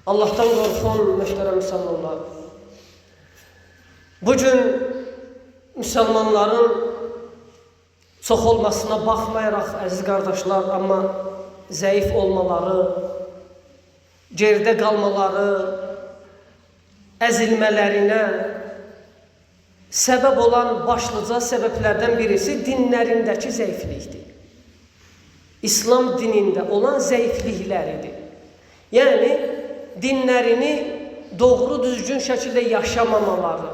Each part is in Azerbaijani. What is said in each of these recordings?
Allah'tan qorxun, möhtərəm müsəlmanlar. Bugün müsəlmanların çox olmasına baxmayaraq, əziz qardaşlar, amma zəif olmaları, geridə qalmaları, əzilmələrinə səbəb olan başlıca səbəblərdən birisi dinlərindəki zəiflikdir. İslam dinində olan zəiflikləridir. Yəni, dinlərini doğru düzgün şəkildə yaşamamaları,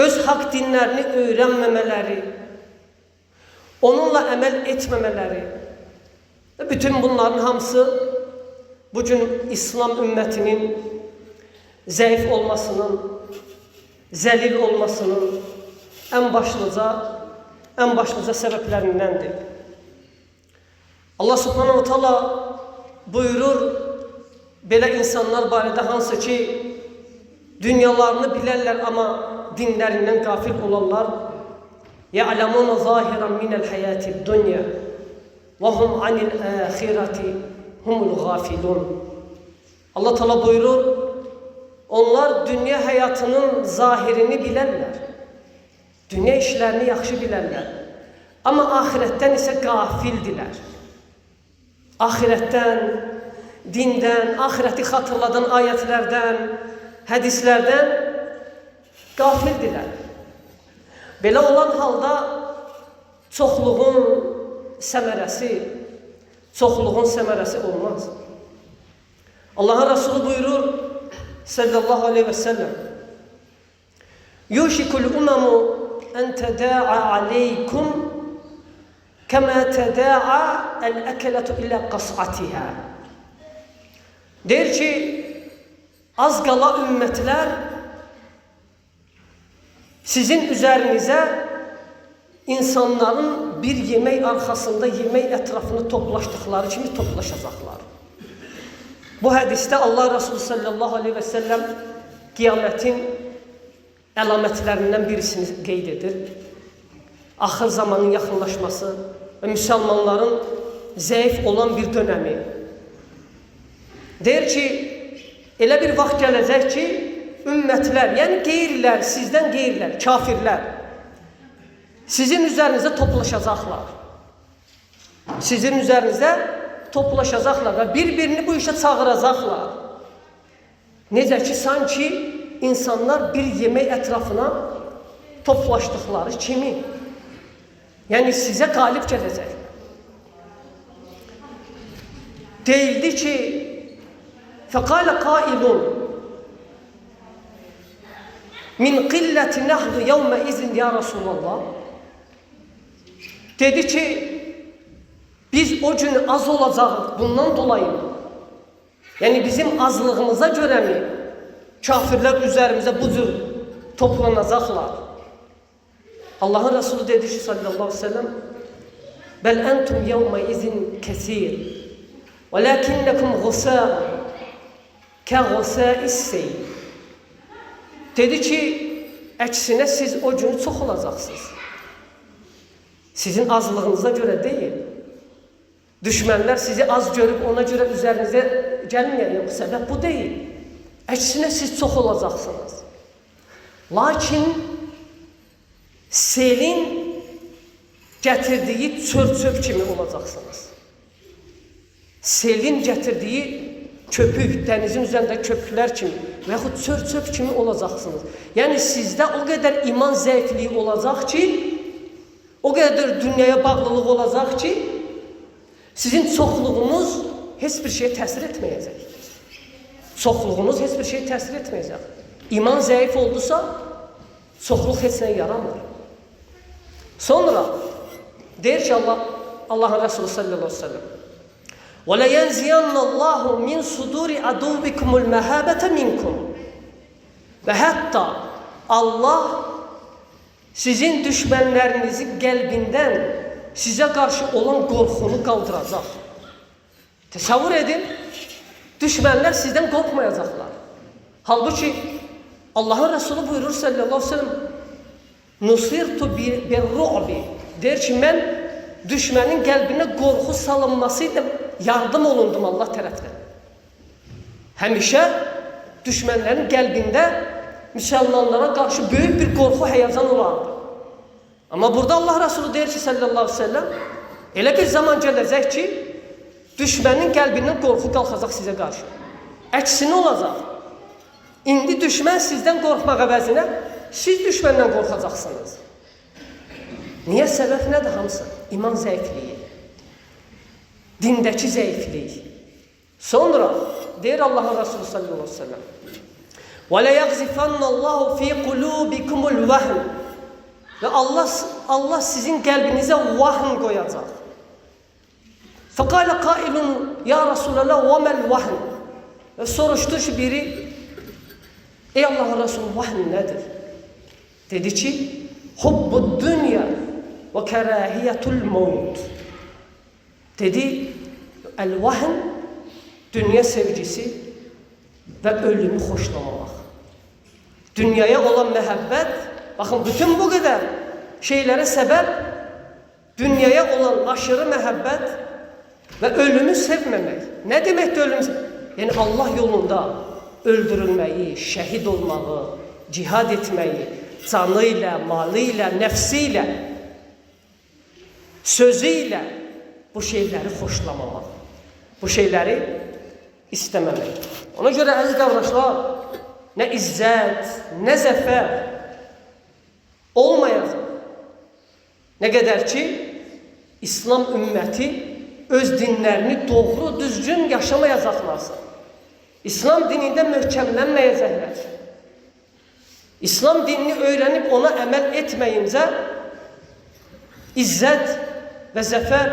öz haqq dinlərini öyrənməmələri, onunla əməl etməmələri, bütün bunların hamısı bugün İslam ümmətinin zəif olmasının, zəlil olmasının ən başlıca səbəblərindəndir. Allah subhanahu wa ta'ala buyurur, belə insanlar barədə hansı ki, dünyalarını bilərlər, amma dinlərindən qafil olarlar. يَعْلَمُونَ ظَاهِرًا مِنَ الْحَيَاةِ الدُّنْيَا وَهُمْ عَنِ الْآخِرَةِ هُمُ الْغَافِلُونَ. Allah Teala buyurur, onlar dünya həyatının zahirini bilərlər, dünya işlərini yaxşı bilərlər, amma ahirətdən isə qafildilər. Ahirətdən, dindən, ahirəti xatırladan ayətlərdən, hədislərdən qafildilər. Belə olan halda çoxluğun səmərəsi olmaz. Allahın Resulü buyurur sallallahu aleyhi və səlləm, Yuşikul umamu ən tədə'a aleykum kəmə tədə'a əl-əkələtu ilə qas'atihə. Deyir ki, az qala ümmətlər sizin üzərinizə insanların bir yemək arxasında yemək ətrafını toplaşdıqları kimi toplaşacaqlar. Bu hədisdə Allah Resulü sallallahu aleyhi və səlləm qiyamətin əlamətlərindən birisini qeyd edir. Axır zamanın yaxınlaşması və müsəlmanların zəif olan bir dönəmi. Deyir ki, elə bir vaxt gələcək ki, ümmətlər, yəni qeyrilər, sizdən qeyrilər, kafirlər, sizin üzərinizə toplaşacaqlar. Sizin üzərinizə toplaşacaqlar və bir-birini bu işə çağıracaqlar. Necə ki, sanki insanlar bir yemək ətrafına toplaşdıqları kimi. Yəni, sizə qalib gələcək. Deyildi ki, fəqalə qailun min qilləti nəhdu yevmə izin ya Rasulallah. Dedi ki, biz o gün az olacağıq bundan dolayı. Yəni, bizim azlığımıza görə mi kafirlər üzərimizə bu cür toplanacaqlar? Allahın Resulü dedi ki, sallallahu aleyhi ve sellem, bəl əntum yevmə izin kəsir və ləkinnəkumğusəq kəğusəis-seyl. Dedi ki, əksinə siz o günü çox olacaqsınız. Sizin azlığınıza görə deyil. Düşmənlər sizi az görüb ona görə üzərinizə gəlməyən səbəb bu deyil. Əksinə siz çox olacaqsınız. Lakin selin gətirdiyi çör-çöp kimi olacaqsınız. Selin gətirdiyi köpük, dənizin üzərində köpüklər kimi və yaxud çör-çöp kimi olacaqsınız. Yəni, sizdə o qədər iman zəifliyi olacaq ki, o qədər dünyaya bağlılıq olacaq ki, sizin çoxluğunuz heç bir şeyə təsir etməyəcək. Çoxluğunuz heç bir şeyə təsir etməyəcək. İman zəif oldusa, çoxluq heç nə yaramır. Sonra deyir ki, Allahın Resulü sallallahu aleyhi ve sellem, وَلَيَنْزِيَنَّ اللّٰهُ مِنْ صُدُورِ عَدُوبِكُمُ الْمَهَابَةَ مِنْكُمْ. Və hətta Allah sizin düşmənlərinizin qəlbindən sizə qarşı olan qorxunu qaldıracaq. Təsəvvür edin, düşmənlər sizdən qorxmayacaqlar. Halbuki Allahın Resulü buyurur sallallahu aleyhi ve sellem, nusirtu bir-ru'bi. Deyir ki, mən düşmənin qəlbinə qorxu salınması ilə yardım olundum Allah tərəfdən. Həmişə düşmənlərin qəlbində müsəlmanlara qarşı böyük bir qorxu, həyəcan olardı. Amma burada Allah Resulü deyir ki, sallallahu aleyhi ve sellem, elə bir zaman gələcək ki, düşmənin qəlbindən qorxu qalxacaq sizə qarşı. Əksini olacaq. İndi düşmən sizdən qorxmaq əvəzinə, siz düşməndən qorxacaqsınız. Niyə? Səbəb nədir hamısı? İman zəifliyi. Dindəki zəiflik. Sonra deyir Allah Resulü sallallahu aleyhi ve sellem, وَلَيَغْزِفَنَّ اللّٰهُ ف۪ي قُلُوبِكُمُ الْوَهْنِ Ve Allah sizin qəlbinizə vahn qoyacaq. فَقَالَ قَائِلٌ يَا رَسُولَ اللّٰهُ وَمَا الْوَهْنِ Ve soruştu ki biri, ey Allah Resulü, vahn nedir? Dedi ki, hubbud dünya ve kerahiyetul mevt. Dedi, el-vahn, dünya sevgisi ve ölümü hoşlamamak. Dünyaya olan məhəbbət, bakın bütün bu kadar şeylere sebep, dünyaya olan aşırı məhəbbət ve ölümü sevmemek. Ne demektir ölümü? Yani Allah yolunda öldürülmeyi, şehit olmağı, cihad etmeyi, canıyla, malıyla, nefsiyle, sözüyle bu şeyleri hoşlamamak. Bu şeyleri istememek. Ona göre aziz kardeşler, ne izzet, ne zafer olmayacak. Ne kadar ki İslam ümmeti öz dinlerini doğru, düzgün yaşamayacaklarsa, İslam dinində möhkəmlənməyəcəklər. İslam dinini öğrenip ona əməl etməyincə izzət və zəfər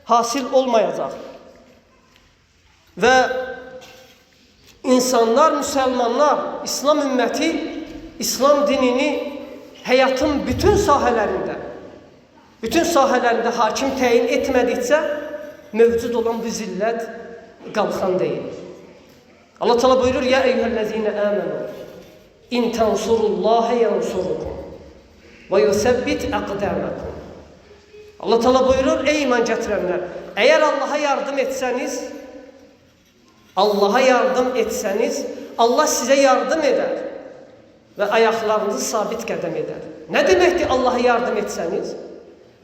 hasil olmayacaq. Və insanlar, müsəlmanlar, İslam ümməti İslam dinini həyatın bütün sahələrində hakim təyin etmədikcə mövcud olan bu zillət qalxan deyil. Allah Teala buyurur, ya eyyühellezine amenu in tansurullaha yansurukum ve yusabbit aqdamakum. Allah Teala buyurur, ey iman gətirənlər, eğer Allah'a yardım etseniz, Allah size yardım eder ve ayaklarınızı sabit qədəm eder. Ne demektir Allah'a yardım etseniz?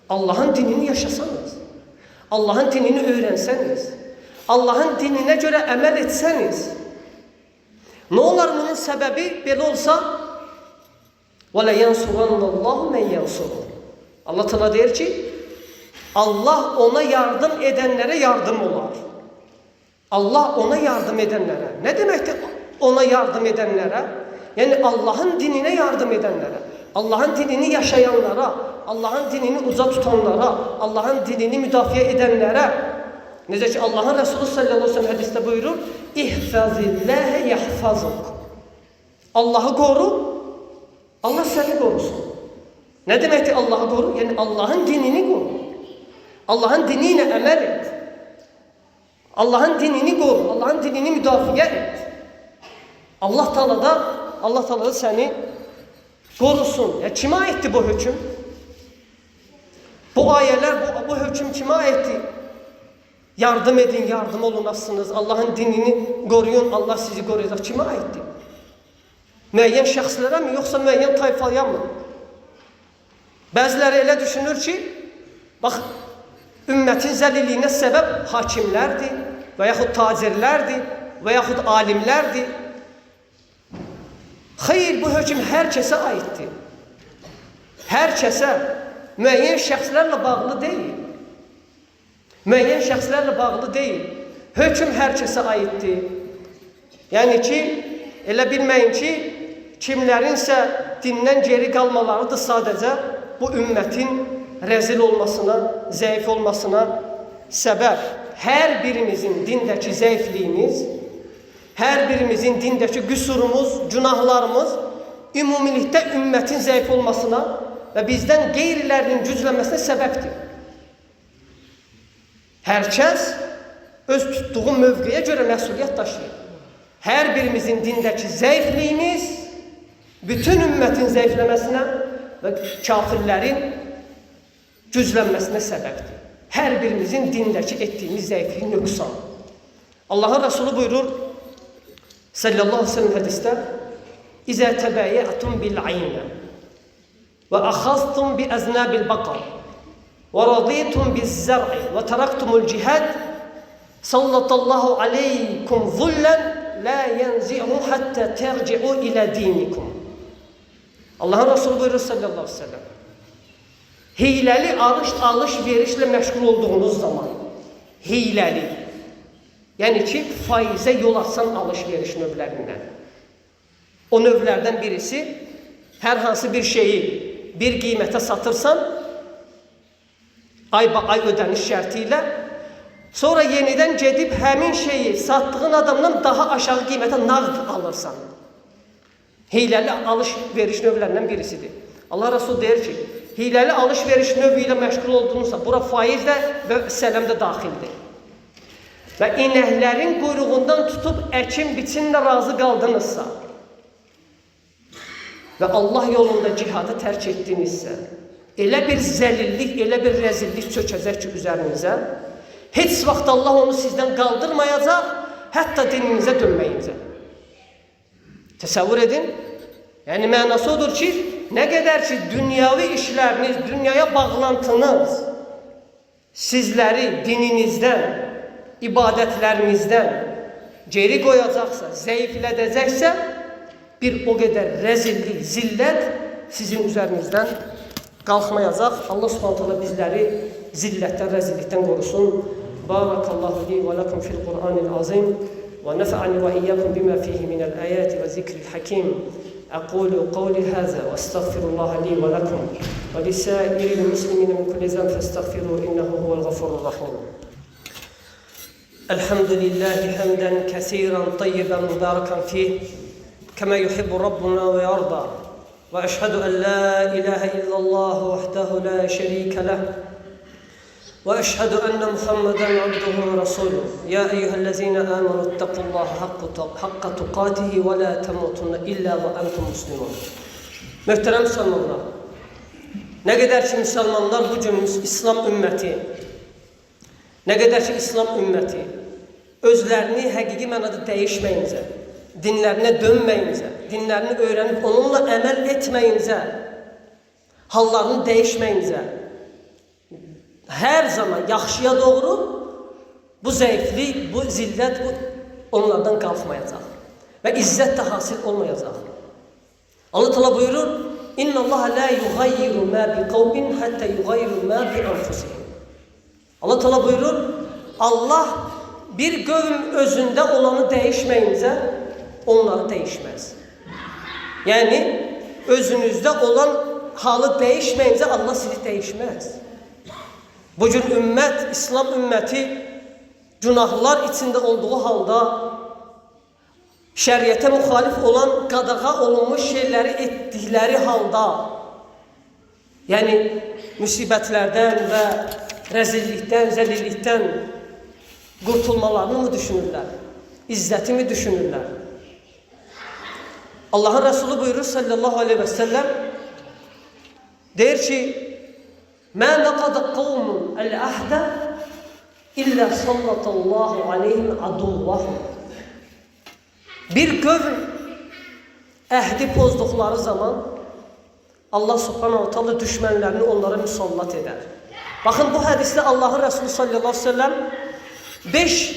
Allah'ın dinini yaşasanız, Allah'ın dinini öğrenseniz, Allah'ın dinine göre əməl etseniz, ne olar bunun sebebi? Belə olsa, وَلَيَنْصُرَنَّ اللّٰهُ مَنْ يَنْصُرُهُ Allah Teala deyir ki, Allah ona yardım edenlere yardım olar. Allah ona yardım edenlere. Ne demektir ona yardım edenlere? Yani Allah'ın dinine yardım edenlere, Allah'ın dinini yaşayanlara, Allah'ın dinini uza tutanlara, Allah'ın dinini müdafiə edenlere. Necə ki Allah'ın Resulü sallallahu aleyhi ve sellem hadiste buyurur, İhfazillâhe yahfazuk. Allah'ı koru, Allah seni korusun. Ne demektir Allah'ı koru? Yani Allah'ın dinini koru. Allah'ın diniyle emel et. Allah'ın dinini koru, Allah'ın dinini müdafiə et. Allah Teala da seni korusun. Ya kime aitti bu hüküm? Bu ayeler, bu hüküm kime aitti? Yardım edin, yardım olunasınız. Allah'ın dinini koruyun, Allah sizi koruyacak. Kime aitti? Müəyyən şəxslərə mi, yoksa müəyyən tayfaya mı? Bəziləri elə düşünür ki, bax, ümmətin zəlilliyinə səbəb hakimlərdir, və yaxud tacirlərdir, və yaxud alimlərdir. Xeyr, bu hökm hər kəsə aiddir. Hər kəsə, müəyyən şəxslərlə bağlı deyil. Müəyyən şəxslərlə bağlı deyil. Hökm hər kəsə aiddir. Yəni ki, elə bilməyin ki, kimlərinsə dindən geri qalmalarıdır sadəcə bu ümmətin rəzil olmasına, zəif olmasına səbəb. Hər birimizin dindəki zəifliyimiz, hər birimizin dindəki qüsurumuz, günahlarımız ümumilikdə ümmətin zəif olmasına və bizdən qeyrilərinin güclənməsinə səbəbdir. Hər kəs öz tutduğu mövqeyə görə məsuliyyət daşıyır. Hər birimizin dindəki zəifliyimiz bütün ümmətin zəifləməsinə və kafirlərin güclənməsinə səbəbdir. Hər birimizin dindəki etdiyimiz zəiflik nöqsan. Allahın Resulü buyurur, sallallahu aleyhi ve sellem hadiste İzâ tebayya'tum bil ayna ve akhaztum bi aznabil bakar ve raditum biz zar'i ve teraktumul cihad sallallahu aleykum zullen la yenzi'u hatta terci'u ila dinikum. Allah'ın Resulü buyurur sallallahu aleyhi ve sellem. Hileli alış-verişle meşgul olduğunuz zaman, hileli, yani ki faize yol açsan alış-veriş növlərindən. O növlərdən birisi, hər hansı bir şeyi bir qiymətə satırsan, ay ödəniş şərti ilə, sonra yenidən gedib həmin şeyi satdığın adamdan daha aşağı qiymətə nağd alırsan. Hiləli alış-veriş növlərindən birisidir. Allah Resulü deyir ki, hiləli alış-veriş növü ilə məşğul olduğunuzsa, bura faiz də və sələm də daxildir. Və inəklərin quyruğundan tutub əkin biçinlə razı qaldınızsa və Allah yolunda cihadı tərk etdinizsə, elə bir zəlillik, elə bir rəzillik çökəcək ki üzərinizə, heç vaxt Allah onu sizdən qaldırmayacaq, hətta dininizə dönməyinizə. Təsəvvür edin. Yəni mənası odur ki, nə qədər ki dünyavi işləriniz, dünyaya bağlantınız sizləri dininizdən, ibadətlərinizdən geri qoyacaqsa, zəiflədəcəksə, bir o qədər rəzillik, zillət sizin üzərinizdən qalxmayacaq. Allah Subhanahu taala bizləri zillətdən, rəzillikdən qorusun. Barakallahu li və lakum fil Qur'anil azim və nafa'ani və iyyakum bima fihi minal ayati və zikril hakim. أقول قولي هذا وأستغفر الله لي ولكم ولسائر المسلمين من كل ذنب فاستغفروه إنه هو الغفور الرحيم. الحمد لله حمدا كثيرا طيبا مباركا فيه كما يحب ربنا ويرضى وأشهد أن لا إله إلا الله وحده لا شريك له وأشهد أن محمدا عبده ورسوله يا أيها الذين آمنوا اتقوا الله حق تقاته ولا تموتن إلا وأنتم مسلمون. Möhtərəm müsəlmanlar, nə qədər ki müsəlmanlar bu gün İslam ümməti, nə qədər ki İslam ümməti özlərini həqiqi mənada dəyişməyincə, dinlərinə dönməyincə, dinlərini öyrənib onunla əməl etməyincə, hallarını dəyişməyincə, hər zaman yaxşıya doğru bu zəiflik, bu zillət onlardan qalxmayacaq və izzət də hasil olmayacaq. Allah Teala buyurur: "İnna Allah la yughayyiru ma bi qawmin hatta yughayyiru ma bi anfusihim." Allah Teala buyurur: Allah bir qövm özündə olanı dəyişməyincə onları dəyişməz. Yəni özünüzdə olan halı dəyişməyincə Allah sizi dəyişməz. Bugün ümmət, İslam ümməti günahlar içində olduğu halda, şəriətə müxalif olan, qadağa olunmuş şeyləri etdikləri halda, yəni müsibətlərdən və rəzillikdən, zəlillikdən qurtulmalarını mı düşünürlər? İzzəti mi düşünürlər? Allahın Resulü buyurur sallallahu aleyhi ve sellem, deyir ki, مَا نَقَدَ قَوْمٌ الْأَحْدَ إِلَّا صَلَّةَ اللّٰهُ عَلَيْهِمْ عَدُوَّهُمْ. Bir qövm əhdi pozduqları zaman Allah subhanahu ta'ala düşmənlərini onlara müsallat edər. Baxın, bu hədisdə Allahın Resulü sallallahu aleyhi ve sellem 5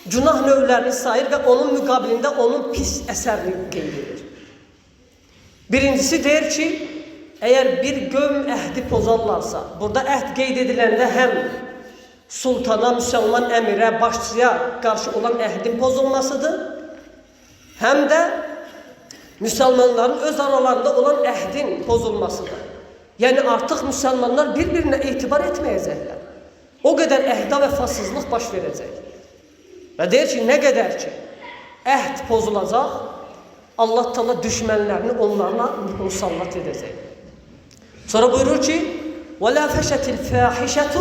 günah növlərini sayır və onun müqabilində onun pis əsərini qeyd edir. Birincisi deyir ki, əgər bir qövm əhdi pozarlarsa, burada əhd qeyd ediləndə həm sultana, müsəlman əmirə, başçıya qarşı olan əhdin pozulmasıdır, həm də müsəlmanların öz aralarında olan əhdin pozulmasıdır. Yəni artıq müsəlmanlar bir-birinə etibar etməyəcəklər. O qədər əhdə vəfasızlıq baş verəcək. Və deyir ki, nə qədər ki əhd pozulacaq, Allah Teala düşmənlərini onlarla musallat edəcək. Sonra buyurur ki, وَلَا فَشَتِ الْفَاحِشَةُ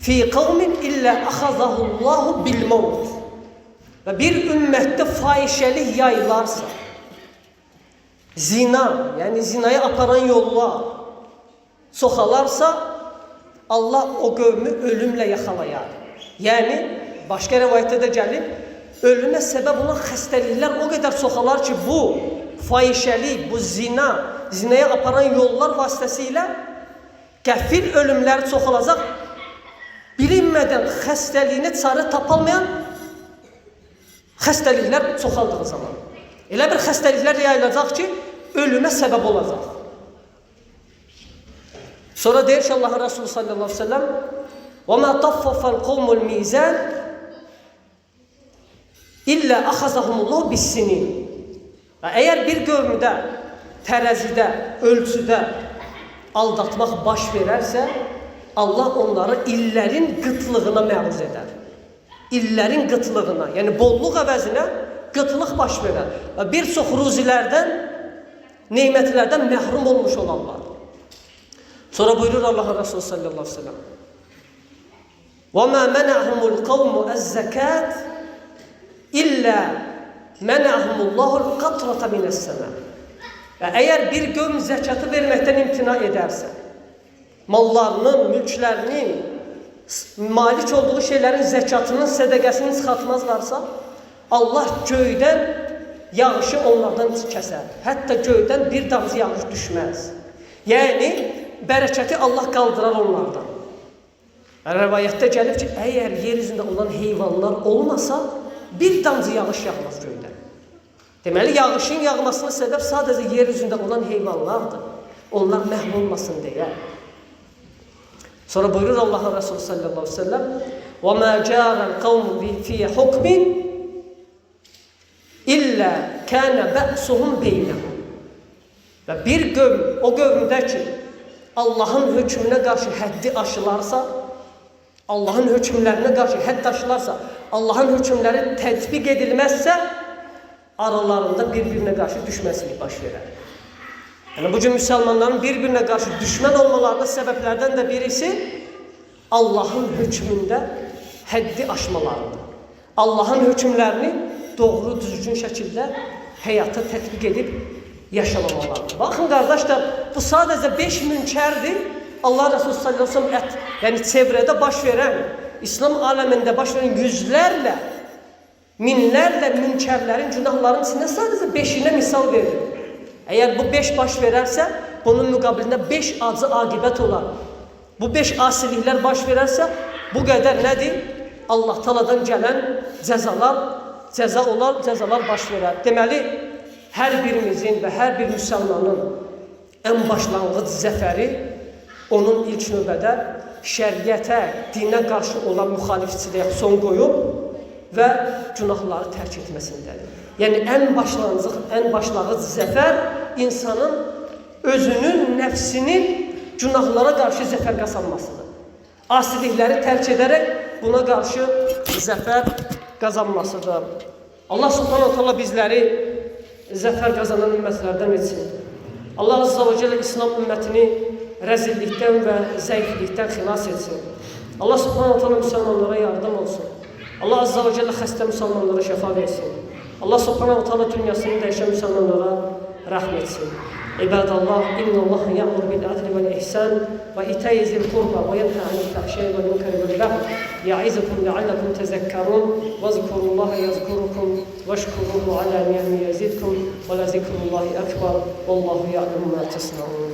فِي قَوْمٍ إِلَّا أَخَذَهُ اللّٰهُ بِالْمَوْتِ. Və bir ümmətdə fahişəlik yayılarsa, zina, yəni zinaya aparan yollar soxalarsa, Allah o qövmü ölümlə yaxalayar. Yəni, başqa rəvayətdə də gəlir, ölümə səbəb olan xəstəliklər o qədər çoxalar ki, bu fahişəlik, bu zinaya aparan yollar vasitəsilə qəfil ölümlər çoxalacaq. Bilinmədən xəstəliyini çarə tapılmayan xəstəliklər çoxaldığı zaman. Elə bir xəstəliklər yayılacaq ki, ölümə səbəb olacaq. Sonra deyir ki, Allah Resulü sallallahu aleyhi ve sellem وَمَا طَفَّفَ الْقَوْمُ الْمِيزَانِ İllə axazahumullahu bis-sinin. Əgər bir qövmdə, tərəzidə, ölçüdə aldatmaq baş verərsə, Allah onları illərin qıtlığına məruz edər. İllərin qıtlığına, yəni bolluq əvəzinə qıtlıq baş verər. Bir çox ruzilərdən, neymətlərdən məhrum olmuş olanlar. Sonra buyurur Allah Resulü sallallahu aleyhi ve sellem وَمَا مَنَعْهُمُ الْقَوْمُ الزَّكَاةِ İllə mənəhumullahul qatrata minəs-səmə. Əgər bir qövm zəkatı verməkdən imtina edərsə, mallarının, mülklərinin, malik olduğu şeylərin zəkatının, sədəqəsini çıxartmazlarsa, Allah göydən yağışı onlardan kəsər. Hətta göydən bir damcı yağış düşməz. Yəni, bərəkəti Allah qaldırar onlardan. Rəvayətdə gəlib ki, əgər yer üzündə olan heyvanlar olmasa, bir damcı yağış yağmaz göydən. Deməli, yağışın yağmasına səbəb sadəcə yer üzündə olan heyvanlardır. Onlar məhv olmasın deyə. Sonra buyurur Allah Resulü sallallahu aleyhi ve sellem وَمَا جَارَ الْقَوْمُ فِي حُكْمٍ İllə kənə bə'suhum beynəhum. Və bir qövm, o qövmdə ki, Allahın hökmünə qarşı həddi aşılarsa, Allahın hökmlərinə qarşı hədd aşılarsa, Allahın hökmləri tətbiq edilməzsə, aralarında bir-birinə qarşı düşməsilik baş verər. Yəni, bugün müsəlmanların bir-birinə qarşı düşmən olmalarının səbəblərdən də birisi Allahın hökmündə həddi aşmalarıdır. Allahın hökmlərini doğru, düzgün şəkildə həyata tətbiq edib yaşamamalarıdır. Baxın, qardaşlar, bu sadəcə 5 münkərdir. Allah Resulü sallallahu aleyhi ve sellem yəni çevrədə baş verən, İslam aləmində baş verən yüzlərlə, minlərlə münkərlərin, günahların içində sadəcə 5-inə misal verir. Əgər bu 5 baş verərsə, bunun müqabilində 5 acı aqibət olar. Bu 5 asiliklər baş verərsə, bu qədər nədir? Allah taladan gələn cəzalar baş verər. Deməli, hər birimizin və hər bir müsəlmanın ən başlanğıc zəfəri onun ilk növbədə şəriətə, dinə qarşı olan müxalifçiliyə son qoyub və günahları tərk etməsindədir. Yəni, ən başlanğıc zəfər insanın özünün, nəfsinin günahlara qarşı zəfər qazanmasıdır. Asilikləri tərk edərək buna qarşı zəfər qazanmasıdır. Allah subhanahu teala bizləri zəfər qazanan ümmətlərdən etsin. Allah azza və cəllə İslam ümmətini rəzillikdən və zəiflikdən xilas etsin. Allah subhanahu teala müsəlmanlara yardım olsun. Allah azza və cəllə xəstə müsəlmanlara şəfa versin. Allah subhanahu teala dünyasını dəyişən müsəlmanlara rəhm etsin. İbadallah, innallah ya'muru bil adli vel ihsan ve ita'i zil qurba ve yanha anil fahşai vel munkari vel baghi ya'izukum la'allakum tezekkarun ve zkurullaha yazkurukum veşkuruhu ala ni'mi yazidkum ve la zikrullahi akbar vallahu ya'lamu ma tasna'un.